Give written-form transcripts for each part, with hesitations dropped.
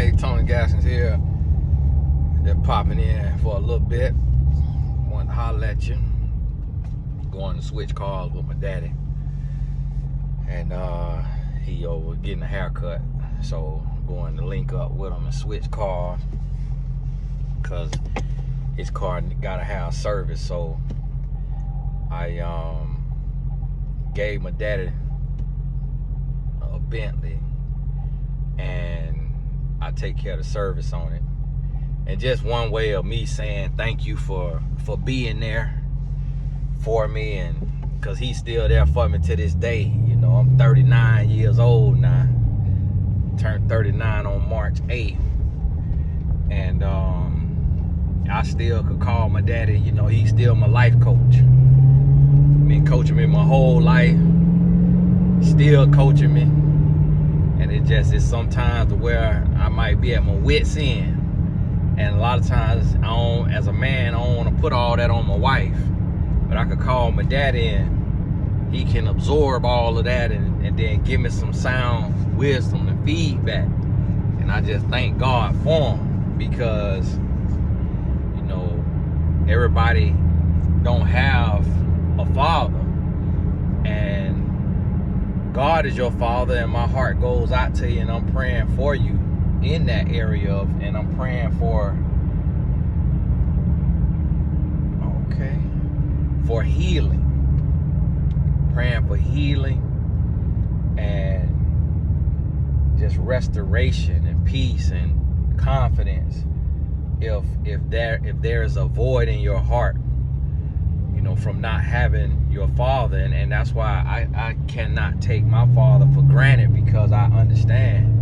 Hey, Tony Gascon here. They're popping in for a little bit. Want to holler at you. Going to switch cars with my daddy. And he over getting a haircut. So going to link up with him and switch cars. Because his car got to have service. So I gave my daddy a Bentley. And I take care of the service on it. And just one way of me saying thank you for being there for me, and because he's still there for me to this day. You know, I'm 39 years old now. Turned 39 on March 8th. And I still could call my daddy, you know, he's still my life coach. Been coaching me my whole life. Still coaching me. And it just is sometimes where I might be at my wit's end. And a lot of times, as a man, I don't want to put all that on my wife. But I could call my daddy and he can absorb all of that and then give me some sound wisdom and feedback. And I just thank God for him, because, you know, everybody don't have a father. And God is your father, and my heart goes out to you, and I'm praying for you in that area and I'm praying for healing. Praying for healing and just restoration and peace and confidence. If there is a void in your heart, you know, from not having your father, and that's why I cannot take my father for granted, because I understand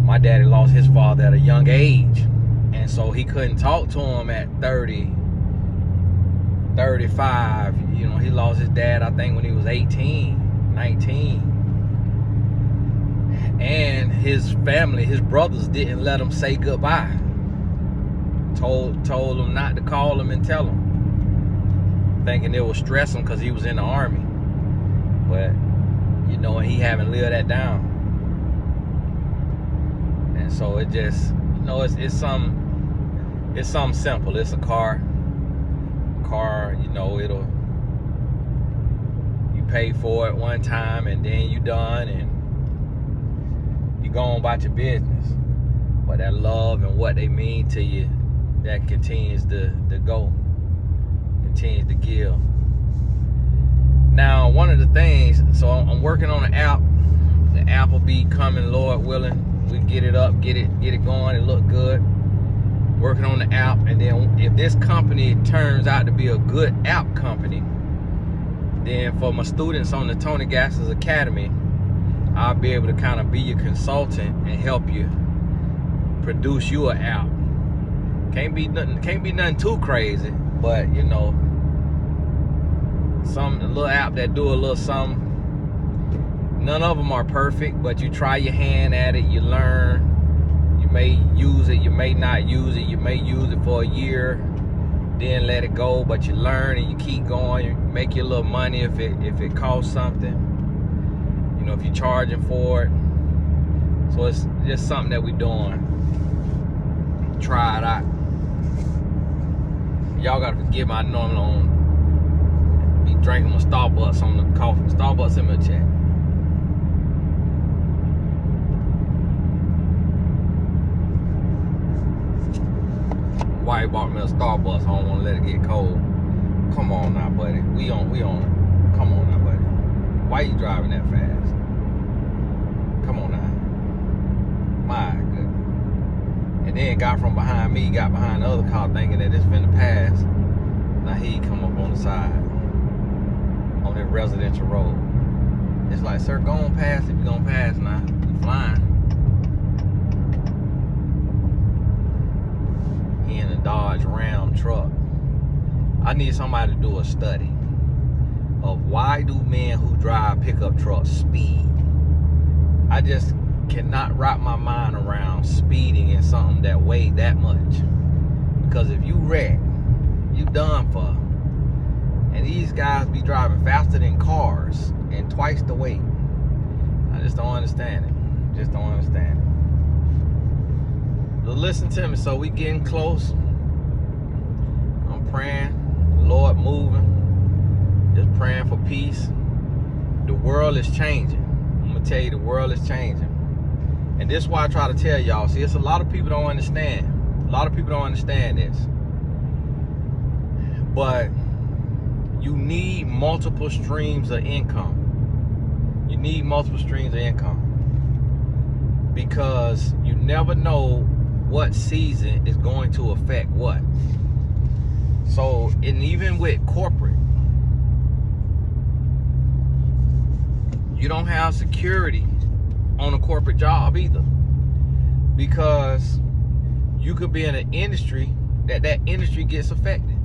my daddy lost his father at a young age, and so he couldn't talk to him at 30, 35. You know, he lost his dad, I think, when he was 18, 19. And his family, his brothers, didn't let him say goodbye. Told him not to call him and tell him, thinking it would stress him because he was in the army. But, you know, he haven't lived that down. And so it just, you know, it's something simple. It's a car, you know, you pay for it one time and then you done and you go on about your business. But that love and what they mean to you, that continues to go, continues to give. Now, one of the things, so I'm working on an app. The app will be coming, Lord willing. We get it up, get it going, it look good. Working on the app, and then if this company turns out to be a good app company, then for my students on the Tony Gascon Academy, I'll be able to kind of be your consultant and help you produce you an app. Can't be nothing too crazy, but you know, a little app that do a little something. None of them are perfect, but you try your hand at it, you learn. You may use it, you may not use it, you may use it for a year, then let it go, but you learn and you keep going. You make your little money if it costs something. You know, if you're charging for it. So it's just something that we're doing. Try it out. Y'all gotta forgive me, I normally don't be drinking my Starbucks on the coffee. Starbucks in my chat. Wife bought me a Starbucks. I don't want to let it get cold. Come on now, buddy. We on it. Come on now, buddy. Why you driving that fast? Come on now. My goodness. And then got from behind me, got behind the other car thinking that it's finna pass. Now he come up on the side on that residential road. It's like, sir, go on past if you're gonna pass now. You flying. In a Dodge Ram truck. I need somebody to do a study of why do men who drive pickup trucks speed. I just cannot wrap my mind around speeding in something that weighs that much. Because if you wreck, you done for. And these guys be driving faster than cars and twice the weight. I just don't understand it. Just don't understand it. listen to me. So we getting close. I'm praying, Lord moving, just praying for peace. The world is changing. I'm gonna tell you, the world is changing. And this is why I try to tell y'all. See, it's a lot of people don't understand. A lot of people don't understand this. But you need multiple streams of income. You need multiple streams of income. Because you never know what season is going to affect what. So, and even with corporate, you don't have security on a corporate job either, because you could be in an industry that industry gets affected.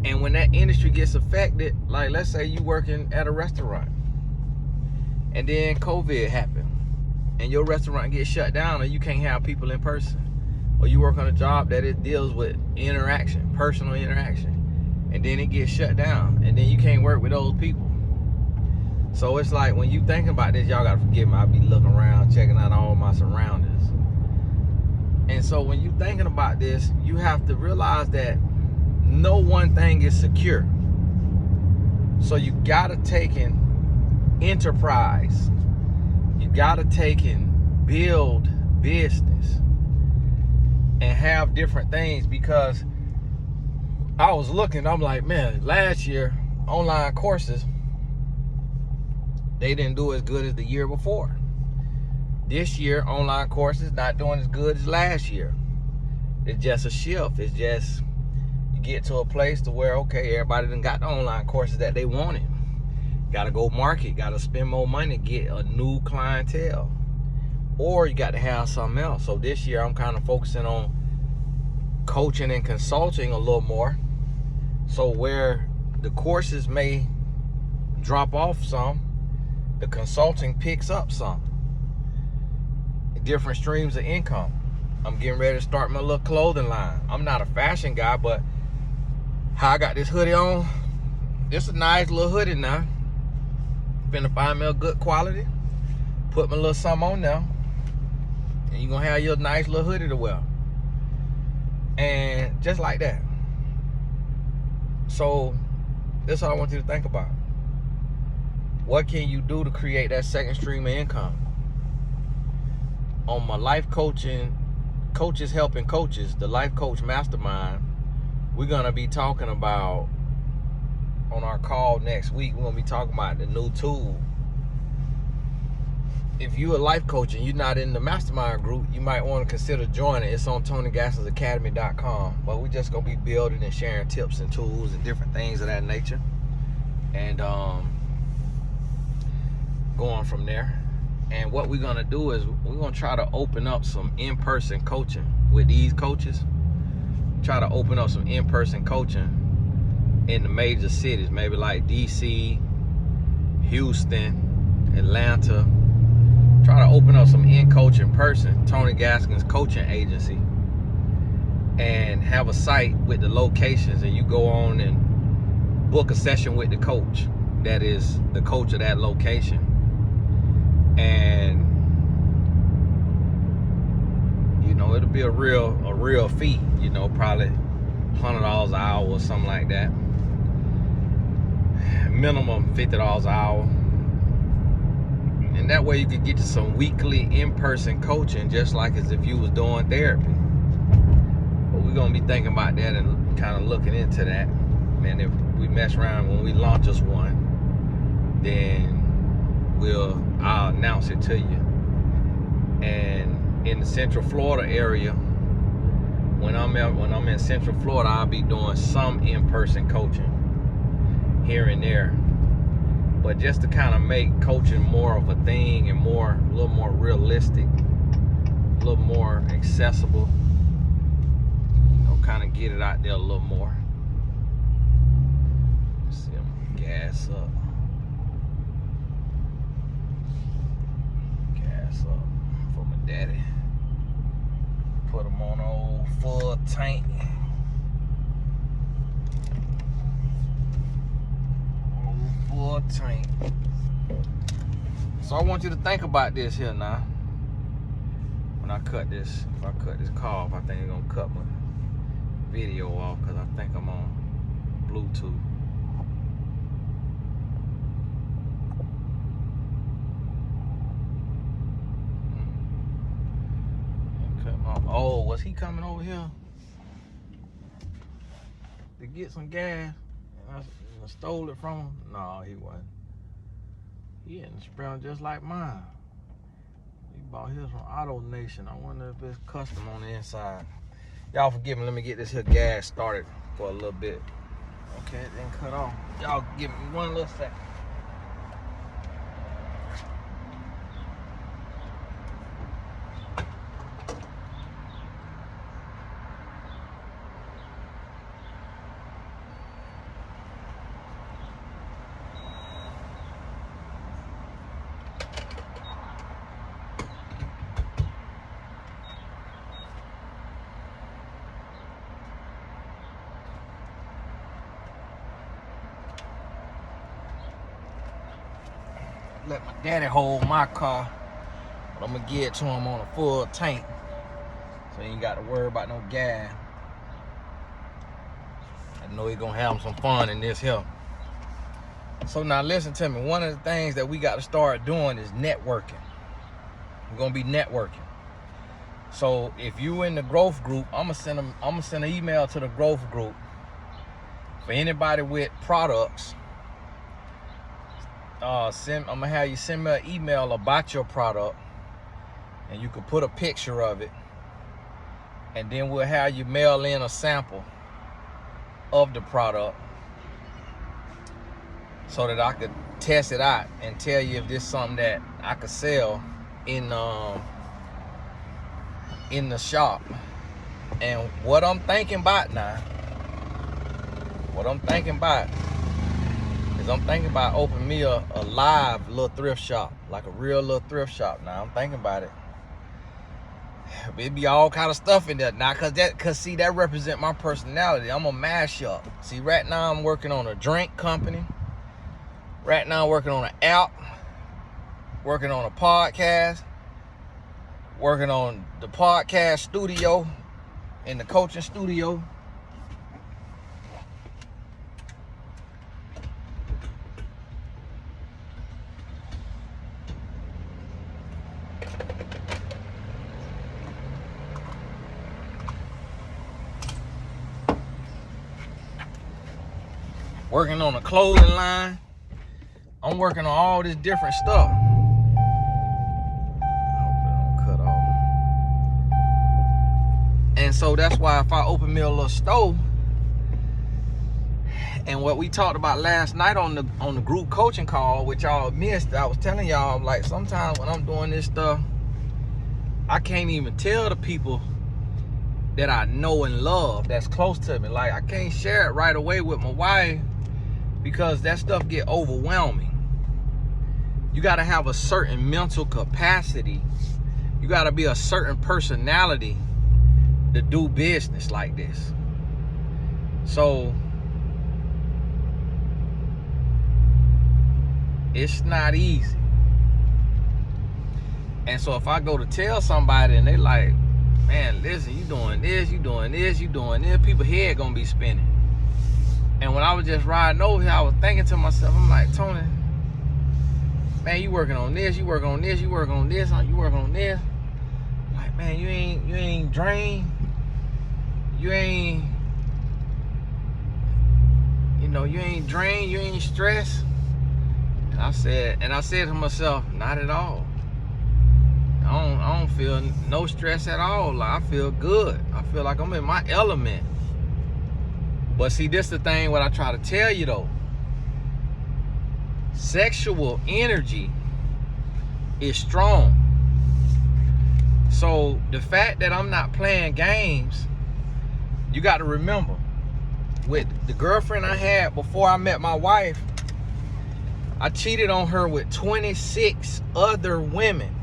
And when that industry gets affected, like let's say you working at a restaurant and then COVID happened and your restaurant gets shut down, or you can't have people in person, or you work on a job that it deals with interaction, personal interaction, and then it gets shut down, and then you can't work with those people. So it's like, when you thinking about this, y'all gotta forgive me, I be looking around, checking out all my surroundings. And so when you thinking about this, you have to realize that no one thing is secure. So you gotta take in enterprise. You gotta take and build business and have different things. Because I was looking, I'm like, man, last year online courses, they didn't do as good as the year before. This year online courses not doing as good as last year. It's just a shift. It's just, you get to a place to where, okay, everybody done got the online courses that they wanted. Gotta go market, gotta spend more money to get a new clientele, or you got to have something else. So this year I'm kind of focusing on coaching and consulting a little more. So where the courses may drop off some, the consulting picks up some. Different streams of income. I'm getting ready to start my little clothing line. I'm not a fashion guy, but how I got this hoodie on, this is a nice little hoodie now. Finna find me a good quality, put my little something on now, and you're gonna have your nice little hoodie to wear. And just like that. So that's all I want you to think about. What can you do to create that second stream of income? On my life coaching, Coaches Helping Coaches, the Life Coach Mastermind, we're gonna be talking about, on our call next week, we're gonna be talking about the new tool. If you're a life coach and you're not in the mastermind group, you might want to consider joining. It's on TonyGassonsAcademy.com. But we're just gonna be building and sharing tips and tools and different things of that nature, and going from there. And what we're gonna do is we're gonna try to open up some in-person coaching with these coaches. Try to open up some in-person coaching in the major cities, maybe like DC, Houston, Atlanta. Try to open up some in-coach in person, Tony Gascon's coaching agency, and have a site with the locations, and you go on and book a session with the coach that is the coach of that location. And you know, it'll be a real fee, you know, probably $100 an hour or something like that. Minimum $50 an hour. And that way you could get to some weekly in-person coaching, just like as if you was doing therapy. But we're gonna be thinking about that and kind of looking into that. And if we mess around when we launch us one, then I'll announce it to you. And in the Central Florida area, when I'm in Central Florida, I'll be doing some in-person coaching here and there. But just to kind of make coaching more of a thing and a little more realistic, a little more accessible, you know, kind of get it out there a little more. Let's see, I'm gonna gas up. For my daddy. Put him on old full tank. Old full tank. So I want you to think about this here now. When I cut this, if I cut this call off, I think it's gonna cut my video off because I think I'm on Bluetooth. Oh, was he coming over here to get some gas? And I stole it from him? No, he wasn't. He had a spray just like mine. He bought his from Auto Nation. I wonder if it's custom on the inside. Y'all forgive me. Let me get this here gas started for a little bit. Okay, it didn't cut off. Y'all give me one little second. Let my daddy hold my car, but I'm gonna give it to him on a full tank, so he ain't got to worry about no gas. I know he gonna have some fun in this here. So now listen to me. One of the things that we got to start doing is networking. We're gonna be networking. So if you in the growth group, I'm gonna send an email to the growth group for anybody with products. I'm gonna have you send me an email about your product, and you can put a picture of it, and then we'll have you mail in a sample of the product so that I could test it out and tell you if this is something that I could sell in the shop. And what I'm thinking about now, I'm thinking about opening me a live little thrift shop, like a real little thrift shop. Now I'm thinking about it. It'd be all kind of stuff in there now, cause see, that represent my personality. I'm a mash up. See, right now I'm working on a drink company. Right now I'm working on an app, working on a podcast, working on the podcast studio and the coaching studio. Working on a clothing line. I'm working on all this different stuff. I hope it don't cut off. And so that's why if I open me a little store, and what we talked about last night on the group coaching call, which y'all missed, I was telling y'all, like, sometimes when I'm doing this stuff, I can't even tell the people that I know and love that's close to me. Like, I can't share it right away with my wife, because that stuff get overwhelming. You got to have a certain mental capacity. You got to be a certain personality to do business like this. So it's not easy. And so if I go to tell somebody and they like, man, listen, you doing this, you doing this, you doing this, people's head gonna be spinning. And when I was just riding over here, I was thinking to myself, I'm like, Tony, man, you working on this, you working on this, you working on this, you working on this. Like, man, you ain't drained. You ain't, you ain't drained, you ain't stressed. And I said to myself, not at all. I don't feel no stress at all. Like, I feel good. I feel like I'm in my element. But see, this is the thing what I try to tell you though. Sexual energy is strong. So the fact that I'm not playing games, you got to remember, with the girlfriend I had before I met my wife, I cheated on her with 26 other women.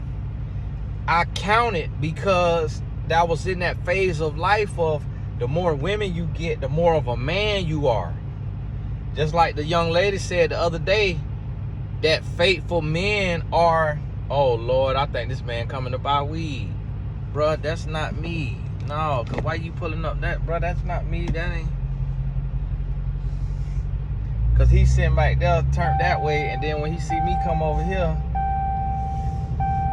I counted because that was in that phase of life of the more women you get, the more of a man you are. Just like the young lady said the other day, that faithful men are, oh Lord, I think this man coming to buy weed. bruh, that's not me. No, cause why you pulling up that, bruh? That's not me. That ain't. Cause he's sitting right there, turned that way, and then when he see me come over here,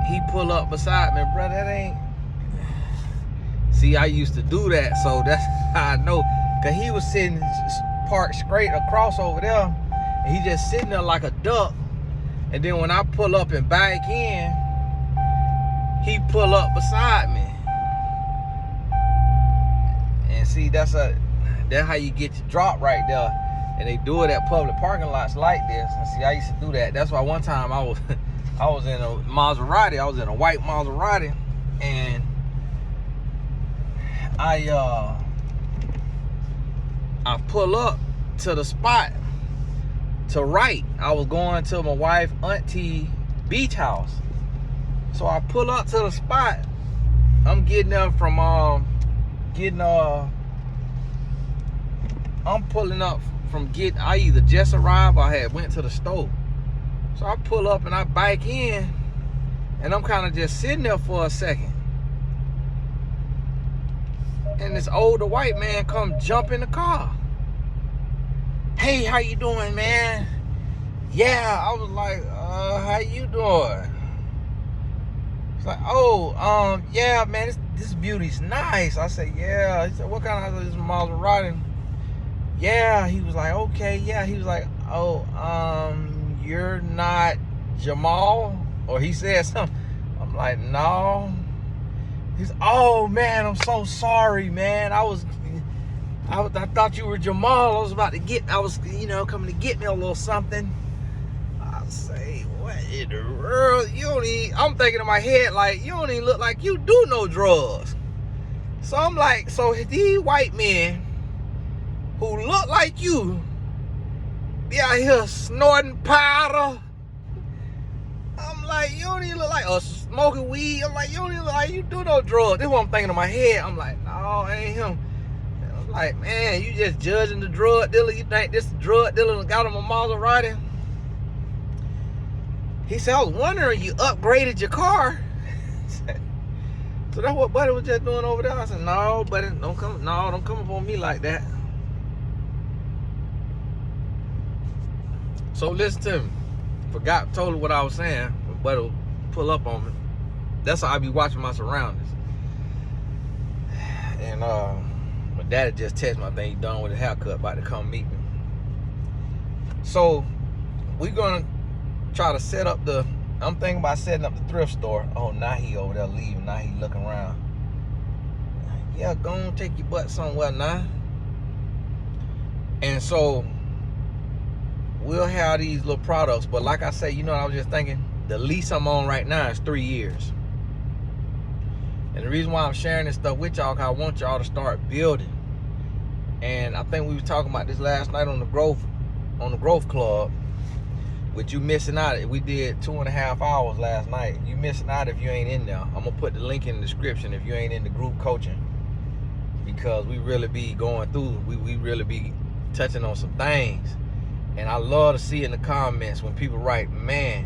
he pull up beside me, bruh. That ain't. See, I used to do that, so that's how I know. Cause he was sitting parked straight across over there, and he just sitting there like a duck. And then when I pull up and back in, he pull up beside me. And see, that's how you get your drop right there. And they do it at public parking lots like this. And see, I used to do that. That's why one time I was in a Maserati. I was in a white Maserati, and I pull up to the spot to right. I was going to my wife auntie beach house. So I pull up to the spot. I'm getting there from I'm pulling up from I either just arrived or I had went to the store. So I pull up and I bike in, and I'm kind of just sitting there for a second. And this older white man come jump in the car. Hey, how you doing, man? Yeah, I was like, how you doing? It's like, oh, yeah, man, this beauty's nice. I said, yeah. He said, what kind of house is this Maserati? Yeah, he was like, okay, yeah. He was like, oh, you're not Jamal? Or he said something. I'm like, no. He's, oh, man, I'm so sorry, man. I thought you were Jamal. I was coming to get me a little something. I say, what in the world? I'm thinking in my head, like, you don't even look like you do no drugs. So I'm like, so these white men who look like you be out here snorting powder. I'm like, you don't even look like smoking weed. I'm like, you don't even look like you do no drugs. This is what I'm thinking in my head. I'm like, no, it ain't him. I'm like, man, you just judging the drug dealer. You think this drug dealer got him a Maserati? He said, I was wondering, you upgraded your car. So that's what Buddy was just doing over there. I said, no, Buddy, don't come up on me like that. So listen to me. Forgot totally what I was saying, but Buddy will pull up on me. That's how I be watching my surroundings. And my daddy just texted me, I think he done with his haircut, about to come meet me. So we're gonna try to set up I'm thinking about setting up the thrift store. Oh, now he over there leaving. Now he looking around. Yeah, go on, take your butt somewhere now. And so we'll have these little products. But like I say, you know what I was just thinking? The lease I'm on right now is 3 years. And the reason why I'm sharing this stuff with y'all, because I want y'all to start building. And I think we was talking about this last night on the Growth Club. With you missing out, we did 2.5 hours last night. You missing out if you ain't in there. I'm gonna put the link in the description if you ain't in the group coaching, because we really be going through. We really be touching on some things, and I love to see in the comments when people write, "Man,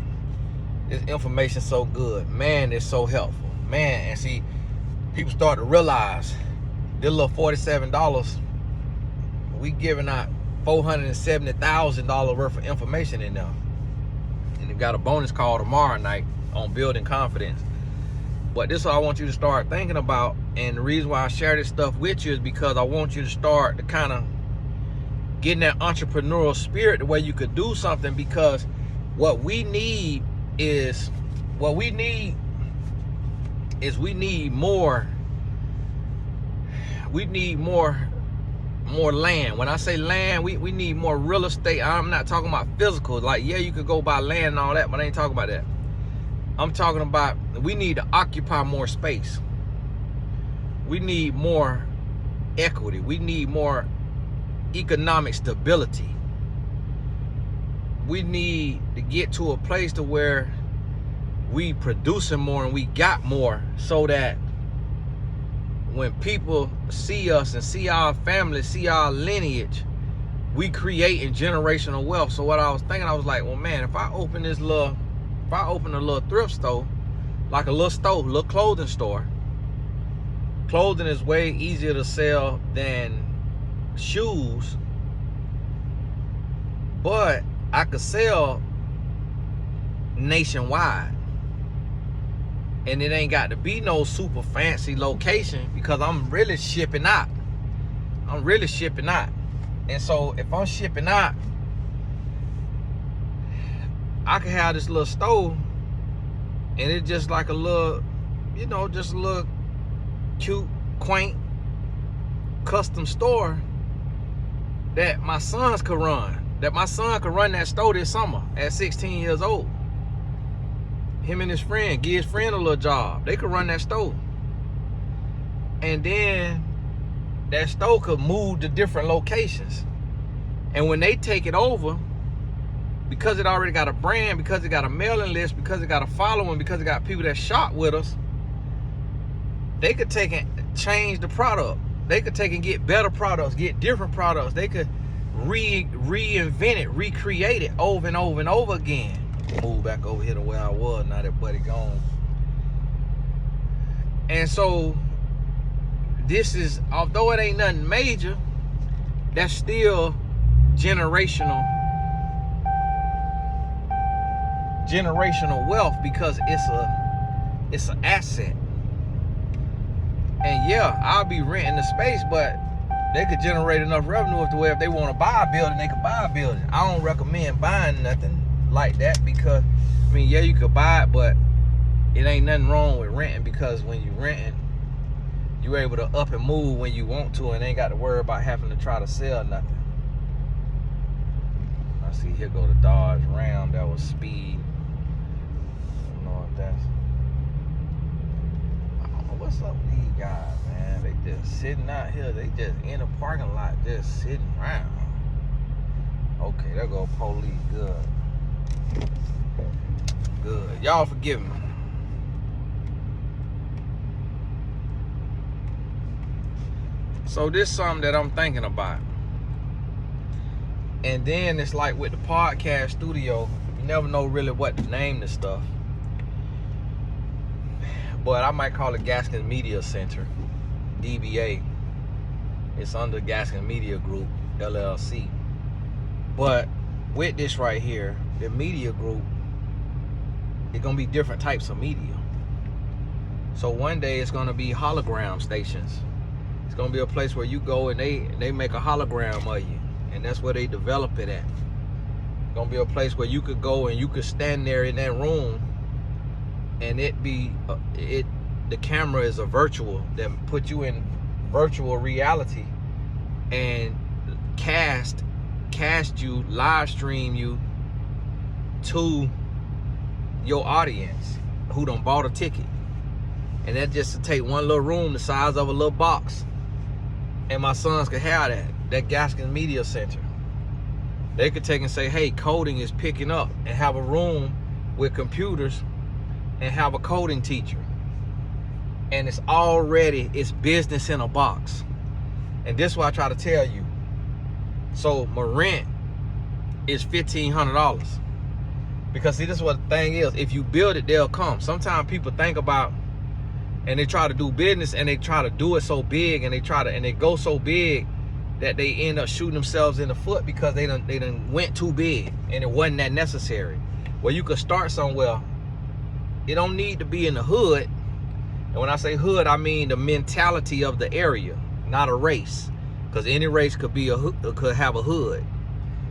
this information's so good. Man, it's so helpful. Man," and see, people start to realize this little $47. We giving out $470,000 worth of information in there. And we got a bonus call tomorrow night on building confidence. But this is what I want you to start thinking about. And the reason why I share this stuff with you is because I want you to start to kind of getting that entrepreneurial spirit the way you could do something. Because what we need is we need more land. When I say land, we need more real estate. I'm not talking about physical. Like, yeah, you could go buy land and all that, but I ain't talking about that. I'm talking about we need to occupy more space. We need more equity. We need more economic stability. We need to get to a place to where we producing more and we got more, so that when people see us and see our family, see our lineage, we creating generational wealth. So what I was thinking, I was like, well, man, if I open a little thrift store, like a little clothing store, Clothing is way easier to sell than shoes, but I could sell nationwide, and it ain't got to be no super fancy location because I'm really shipping out. And so if I'm shipping out, I can have this little store, and it's just like a little, just a little cute, quaint, custom store that my sons could run. That my son could run that store this summer at 16 years old. Him and his friend, give his friend a little job. They could run that store. And then that store could move to different locations. And when they take it over, because it already got a brand, because it got a mailing list, because it got a following, because it got people that shop with us, they could take and change the product. They could take and get better products, get different products. They could reinvent it, recreate it over and over and over again. Move back over here to where I was, now that buddy gone. And so this is, although it ain't nothing major, that's still generational wealth, because it's an asset. And yeah, I'll be renting the space, but they could generate enough revenue to where if they want to buy a building, they could buy a building. I don't recommend buying nothing like that, because yeah, you could buy it, but it ain't nothing wrong with renting, because when you renting, you're able to up and move when you want to, and ain't got to worry about having to try to sell nothing. I see here go the Dodge Ram. That was speed. I don't know if that's, I don't know what's up with these guys, man. They just sitting out here. They just in the parking lot, just sitting around. Okay, there go police. Good. Y'all forgive me. So this is something that I'm thinking about. And then it's like with the podcast studio, you never know really what to name this stuff. But I might call it Gascon Media Center, DBA. It's under Gascon Media Group, LLC. But with this right here, the media group, it's gonna be different types of media. So one day it's gonna be hologram stations. It's gonna be a place where you go and they make a hologram of you, and that's where they develop it at. It's gonna be a place where you could go and you could stand there in that room, and the camera is a virtual that put you in virtual reality and cast you, live stream you to your audience who done bought a ticket. And that just to take one little room the size of a little box. And my sons could have that Gascon Media Center. They could take and say, hey, coding is picking up, and have a room with computers and have a coding teacher. And it's business in a box. And this is what I try to tell you. So my rent is $1,500. Because see, this is what the thing is. If you build it, they'll come. Sometimes people think about, and they try to do business, and they try to do it so big, and they go so big that they end up shooting themselves in the foot, because they done went too big, and it wasn't that necessary. Well, you could start somewhere. It don't need to be in the hood. And when I say hood, I mean the mentality of the area, not a race. Because any race could have a hood.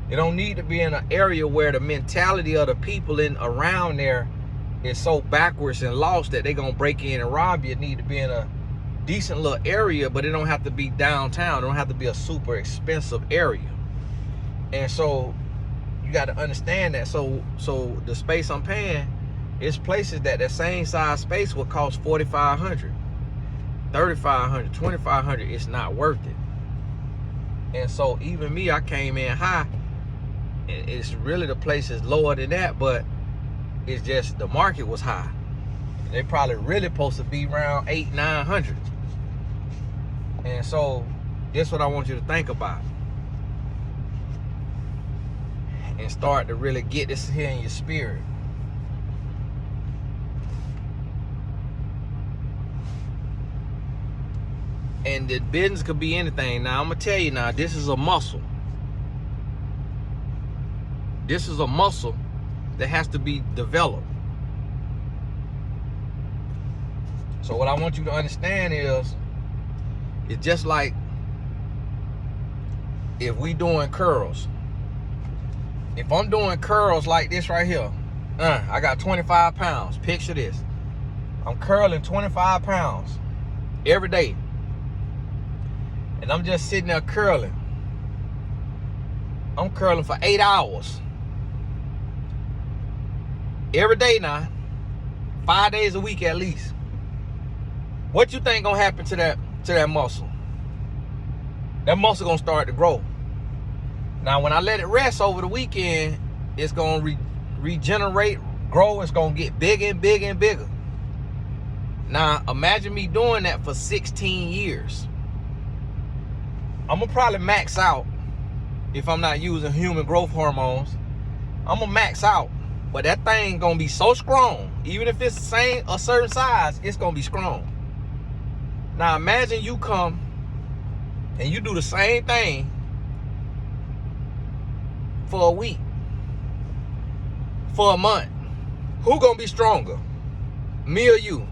It don't need to be in an area where the mentality of the people around there is so backwards and lost that they're gonna break in and rob you. It need to be in a decent little area, but it don't have to be downtown. It don't have to be a super expensive area. And so you got to understand that. So the space I'm paying, it's places that same size space will cost $4,500, $3,500, $2,500. It's not worth it. And so even me, I came in high. It's really, the place is lower than that, but it's just the market was high. They probably really supposed to be around $800, $900. And so this is what I want you to think about, and start to really get this here in your spirit. And the business could be anything. Now, I'm going to tell you now, this is a muscle. This is a muscle that has to be developed. So what I want you to understand is, it's just like if we doing curls. If I'm doing curls like this right here, I got 25 pounds. Picture this. I'm curling 25 pounds every day. And I'm just sitting there curling. I'm curling for 8 hours. Every day now. 5 days a week at least. What you think gonna happen to that muscle? That muscle gonna start to grow. Now when I let it rest over the weekend, it's gonna regenerate, grow. It's gonna get bigger and bigger and bigger. Now imagine me doing that for 16 years. I'm gonna probably max out if I'm not using human growth hormones. I'm gonna max out, but that thing gonna be so strong. Even if it's a certain size, it's gonna be strong. Now imagine you come and you do the same thing for a week, for a month. Who gonna be stronger? Me or you?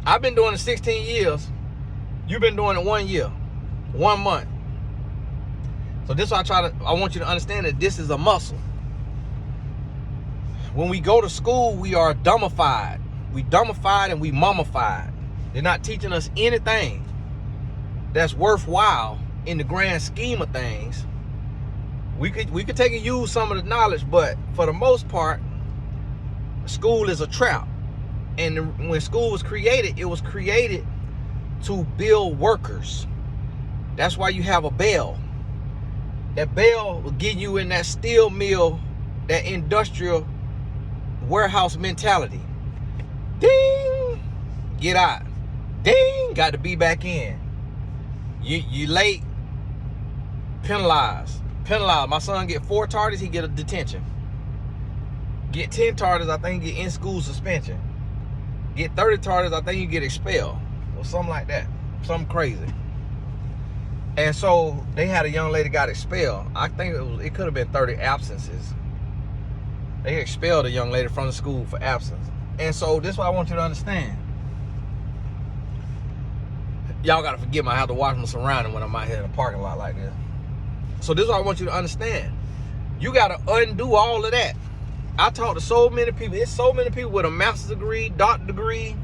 I've been doing it 16 years. You've been doing it 1 year, 1 month. So this is why I want you to understand that this is a muscle. When we go to school, we are dummified. We dummified and we mummified. They're not teaching us anything that's worthwhile in the grand scheme of things. We could take and use some of the knowledge, but for the most part, school is a trap. And when school was created, it was created to build workers. That's why you have a bell. That bell will get you in that steel mill, that industrial warehouse mentality. Ding! Get out. Ding! Got to be back in. You late. Penalized. My son get 4 tardies, he get a detention. Get 10 tardies, I think he get in-school suspension. Get 30 tardies, I think you get expelled. Or something like that. Something crazy. And so they had a young lady got expelled. I think it could have been 30 absences. They expelled a young lady from the school for absence. And so this is what I want you to understand. Y'all gotta forgive me, I have to watch my surroundings when I'm out here in a parking lot like this. So this is what I want you to understand. You gotta undo all of that. I talk to so many people. It's so many people with a master's degree, doctorate degree.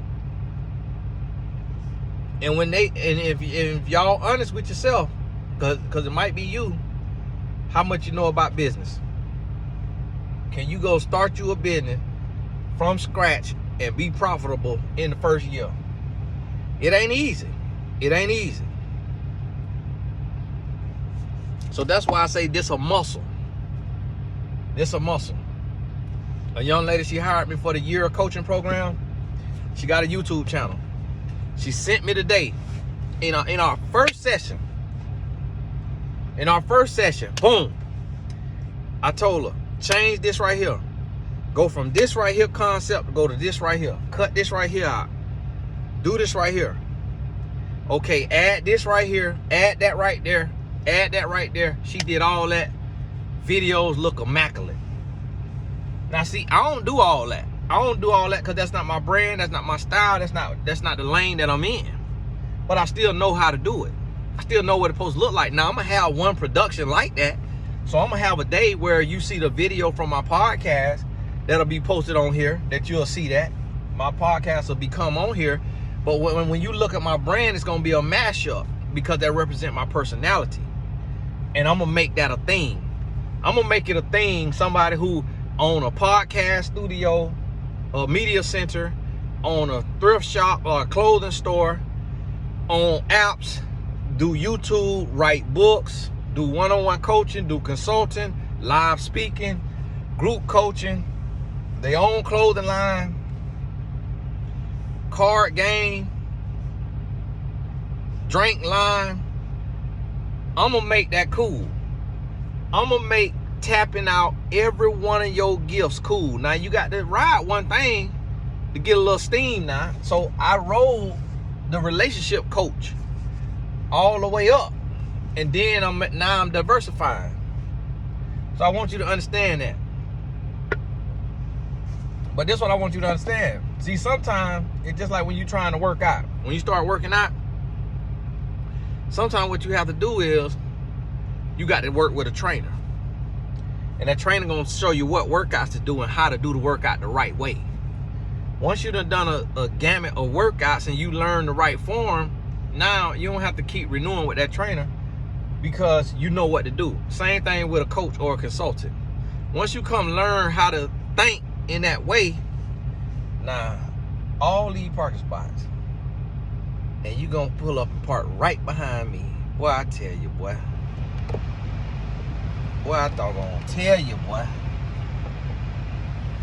And if y'all honest with yourself, because it might be you, how much you know about business? Can you go start you a business from scratch and be profitable in the first year? It ain't easy. It ain't easy. So that's why I say this a muscle. This a muscle. A young lady, she hired me for the year coaching program. She got a YouTube channel. She sent me today in our first session. In our first session, boom. I told her, change this right here. Go from this right here concept, go to this right here. Cut this right here out. Do this right here. Okay, add this right here. Add that right there. Add that right there. She did all that. Videos look immaculate. Now see, I don't do all that. I don't do all that because that's not my brand. That's not my style. That's not the lane that I'm in. But I still know how to do it. I still know what it's supposed to look like. Now I'm gonna have one production like that. So I'm gonna have a day where you see the video from my podcast that'll be posted on here, that you'll see that. My podcast will become on here. But when you look at my brand, it's gonna be a mashup because that represents my personality. And I'm gonna make that a thing. I'm gonna make it a thing. Somebody who own a podcast studio, a media center, own a thrift shop or a clothing store, own apps, do YouTube, write books, do one-on-one coaching, do consulting, live speaking, group coaching, they own clothing line, card game, drink line. I'm gonna make that cool. I'm gonna make tapping out every one of your gifts cool. Now you got to ride one thing to get a little steam now. So I roll the relationship coach. all the way up. And then I'm diversifying. So I want you to understand that. But this is what I want you to understand. See, sometimes it's just like when you're trying to work out. When you start working out, sometimes what you have to do is you got to work with a trainer. And that trainer gonna show you what workouts to do and how to do the workout the right way. Once you done a gamut of workouts and you learn the right form, now you don't have to keep renewing with that trainer because you know what to do. Same thing with a coach or a consultant. Once you come learn how to think in that way, now all these parking spots, and you gonna pull up and park right behind me. Boy, I tell you, boy. Boy, I thought I was gonna tell you, boy.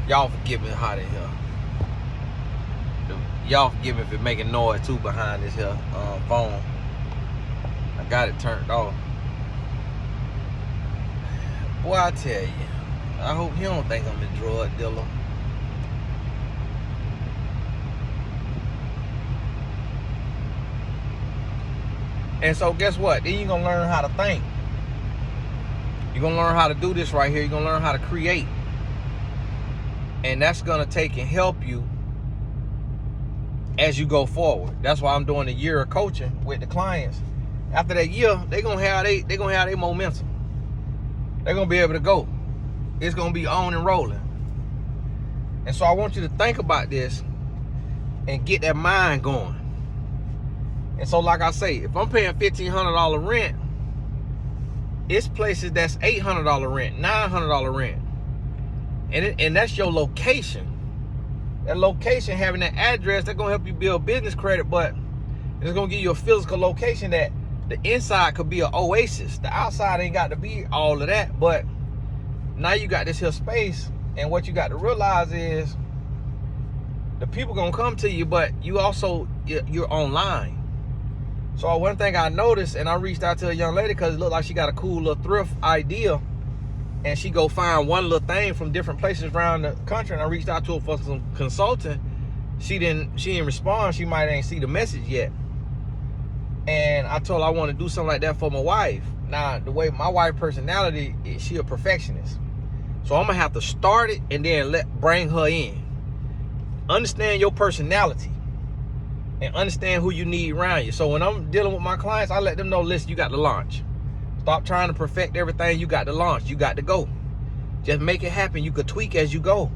Y'all forgive me hot in here. Y'all forgive me if it's making noise too behind this here phone. I got it turned off. Boy, I tell you, I hope he don't think I'm a drug dealer. And so guess what? Then you're gonna learn how to think. You're gonna learn how to do this right here. You're gonna learn how to create. And that's gonna take and help you as you go forward. That's why I'm doing a year of coaching with the clients. After that year, they're gonna have their momentum. They're gonna be able to go. It's gonna be on and rolling. And so I want you to think about this and get that mind going. And so like I say, if I'm paying $1,500 rent, it's places that's $800 rent, $900 rent. And that's your location. That location, having that address, that's gonna help you build business credit, but it's gonna give you a physical location that the inside could be an oasis. The outside ain't got to be all of that, but now you got this here space, and what you got to realize is the people gonna come to you, but you're online. So one thing I noticed, and I reached out to a young lady because it looked like she got a cool little thrift idea, and she go find one little thing from different places around the country, and I reached out to her for some consulting. She didn't respond. She might ain't see the message yet. And I told her I want to do something like that for my wife. Now, the way my wife's personality is, she a perfectionist. So I'm gonna have to start it and then bring her in. Understand your personality and understand who you need around you. So when I'm dealing with my clients, I let them know, listen, you got to launch. Stop trying to perfect everything. You got to launch. You got to go. Just make it happen. You could tweak as you go.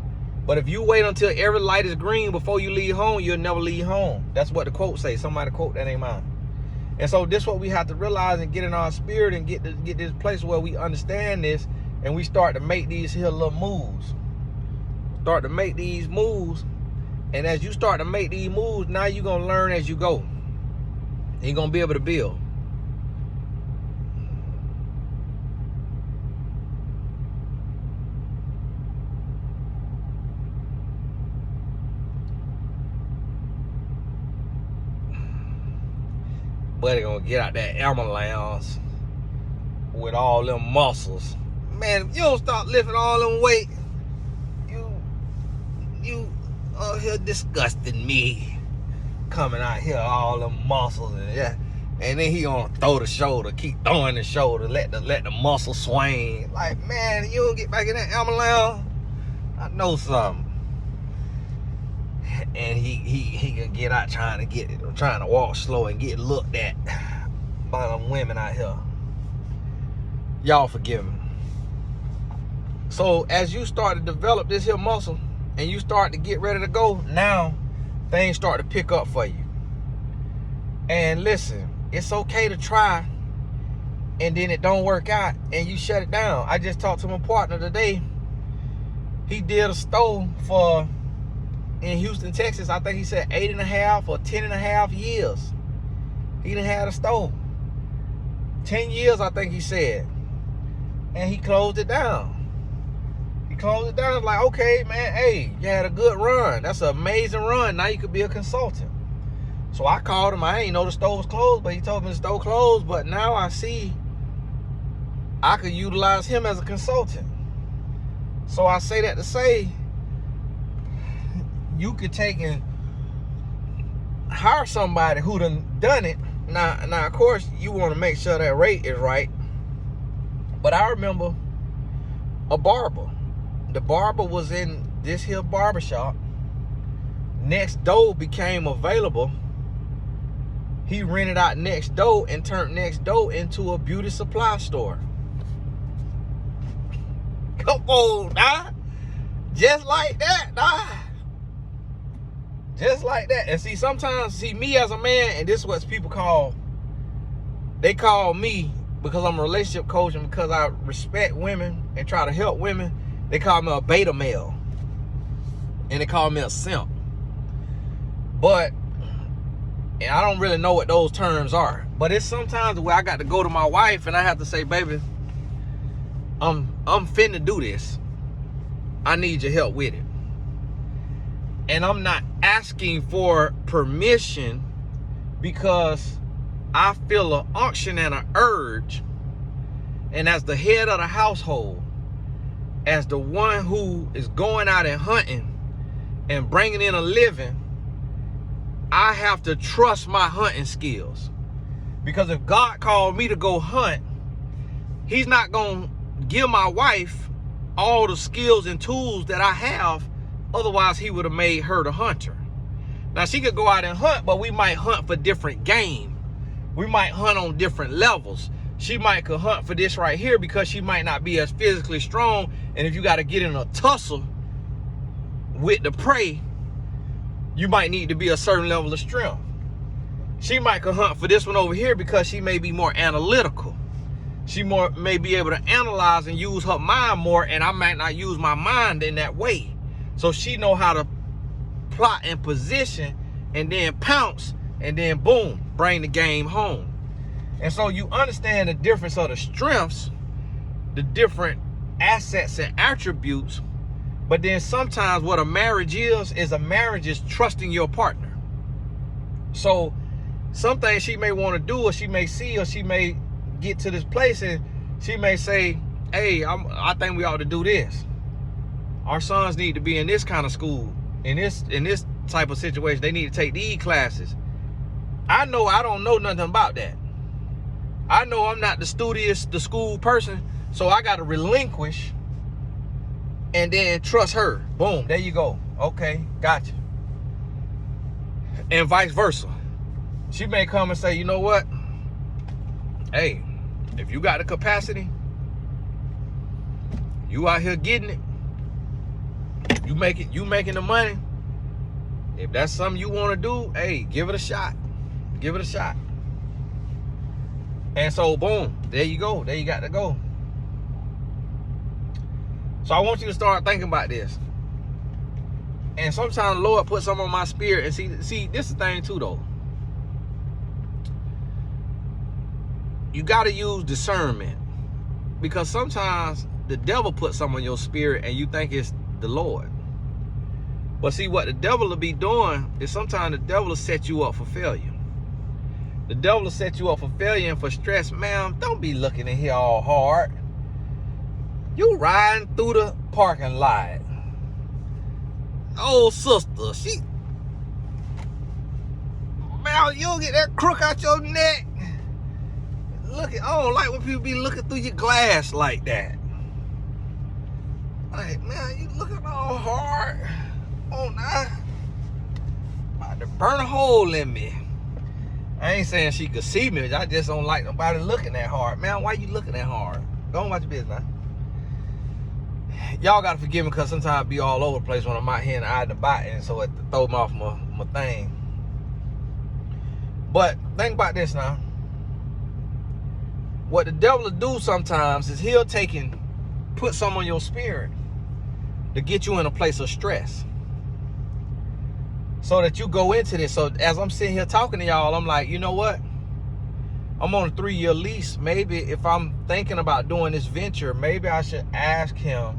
But if you wait until every light is green before you leave home, you'll never leave home. That's what the quote says. Somebody quote, that ain't mine. And so this is what we have to realize and get in our spirit and get this place where we understand this, and we start to make these here little moves. Start to make these moves. And as you start to make these moves, now you're going to learn as you go. You're going to be able to build. Buddy gonna get out that ambulance with all them muscles. Man, if you don't stop lifting all them weight, you out here disgusting me. Coming out here all them muscles and yeah. And then he gonna throw the shoulder, keep throwing the shoulder, let the muscle swing. Like, man, you don't get back in that ambulance. I know something. And he can get out trying to walk slow and get looked at by them women out here. Y'all forgive me. So as you start to develop this here muscle and you start to get ready to go, now things start to pick up for you. And listen, it's okay to try and then it don't work out and you shut it down. I just talked to my partner today. He did a store in Houston, Texas. I think he said 8.5 or 10.5 years. He done had a store. 10 years, I think he said. And he closed it down. He closed it down. Like, okay, man, hey, you had a good run. That's an amazing run. Now you could be a consultant. So I called him. I ain't know the store was closed, but he told me the store closed. But now I see I could utilize him as a consultant. So I say that to say, you could take and hire somebody who done it Now, of course, you want to make sure that rate is right. But I remember a barber. The barber was in this here barbershop. Next door became available. He rented out next door and turned next door into a beauty supply store. Come on, nah. Just like that, nah. Just like that. And see, sometimes, me as a man, and this is what people call, they call me, because I'm a relationship coach and because I respect women and try to help women, they call me a beta male. And they call me a simp. But, and I don't really know what those terms are. But it's sometimes where I got to go to my wife and I have to say, baby, I'm finna do this. I need your help with it. And I'm not asking for permission because I feel an unction and an urge. And as the head of the household, as the one who is going out and hunting and bringing in a living, I have to trust my hunting skills. Because if God called me to go hunt, he's not going to give my wife all the skills and tools that I have. Otherwise, he would have made her the hunter. Now, she could go out and hunt, but we might hunt for different game. We might hunt on different levels. She might could hunt for this right here because she might not be as physically strong. And if you got to get in a tussle with the prey, you might need to be a certain level of strength. She might could hunt for this one over here because she may be more analytical. She may be able to analyze and use her mind more, and I might not use my mind in that way. So she know how to plot and position and then pounce and then boom, bring the game home. And so you understand the difference of the strengths, the different assets and attributes. But then sometimes what a marriage is a marriage is trusting your partner. So some things she may want to do, or she may see, or she may get to this place and she may say, hey, I think we ought to do this. Our sons need to be in this kind of school, in this type of situation. They need to take these classes. I know I don't know nothing about that. I know I'm not the studious, the school person, so I got to relinquish and then trust her. Boom, there you go. Okay, gotcha. And vice versa. She may come and say, you know what? Hey, if you got the capacity, you out here getting it, you making the money. If that's something you want to do, hey, give it a shot. Give it a shot. And so, boom, there you go. There you got to go. So I want you to start thinking about this. And sometimes the Lord put something on my spirit. And see, this is the thing too, though. You got to use discernment. Because sometimes the devil puts something on your spirit and you think it's the Lord. But see, what the devil will be doing is sometimes the devil will set you up for failure. The devil will set you up for failure and for stress. Man, don't be looking in here all hard. You riding through the parking lot. Oh, sister, man, you don't get that crook out your neck. I don't like when people be looking through your glass like that. Like, man, you looking all hard. Oh, nah. About to burn a hole in me. I ain't saying she could see me. I just don't like nobody looking that hard. Man, why you looking that hard? Go and watch your business now. Y'all got to forgive me because sometimes I be all over the place when I'm out here and out and about, and so it throw me off my thing. But think about this now. What the devil will do sometimes is he'll put something on your spirit to get you in a place of stress. So that you go into this. So as I'm sitting here talking to y'all, I'm like, you know what? I'm on a 3-year lease. Maybe if I'm thinking about doing this venture, maybe I should ask him,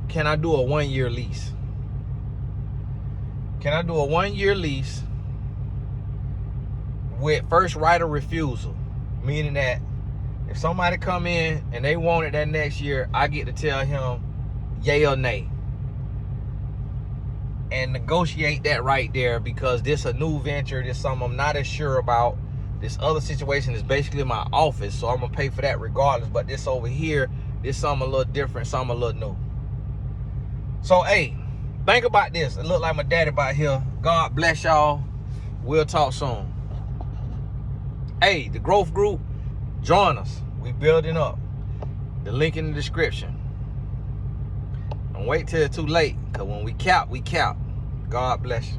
can I do a 1-year lease? Can I do a 1-year lease with first right of refusal? Meaning that if somebody come in and they want it that next year, I get to tell him yay or nay. And negotiate that right there, because this a new venture. This something I'm not as sure about. This other situation is basically my office, so I'm gonna pay for that regardless. But this over here, this something a little different, something a little new. So hey, think about this. It look like my daddy by here. God bless y'all. We'll talk soon. Hey, the growth group, join us. We building up. The link in the description. Don't wait till it's too late, because when we count, we count. God bless you.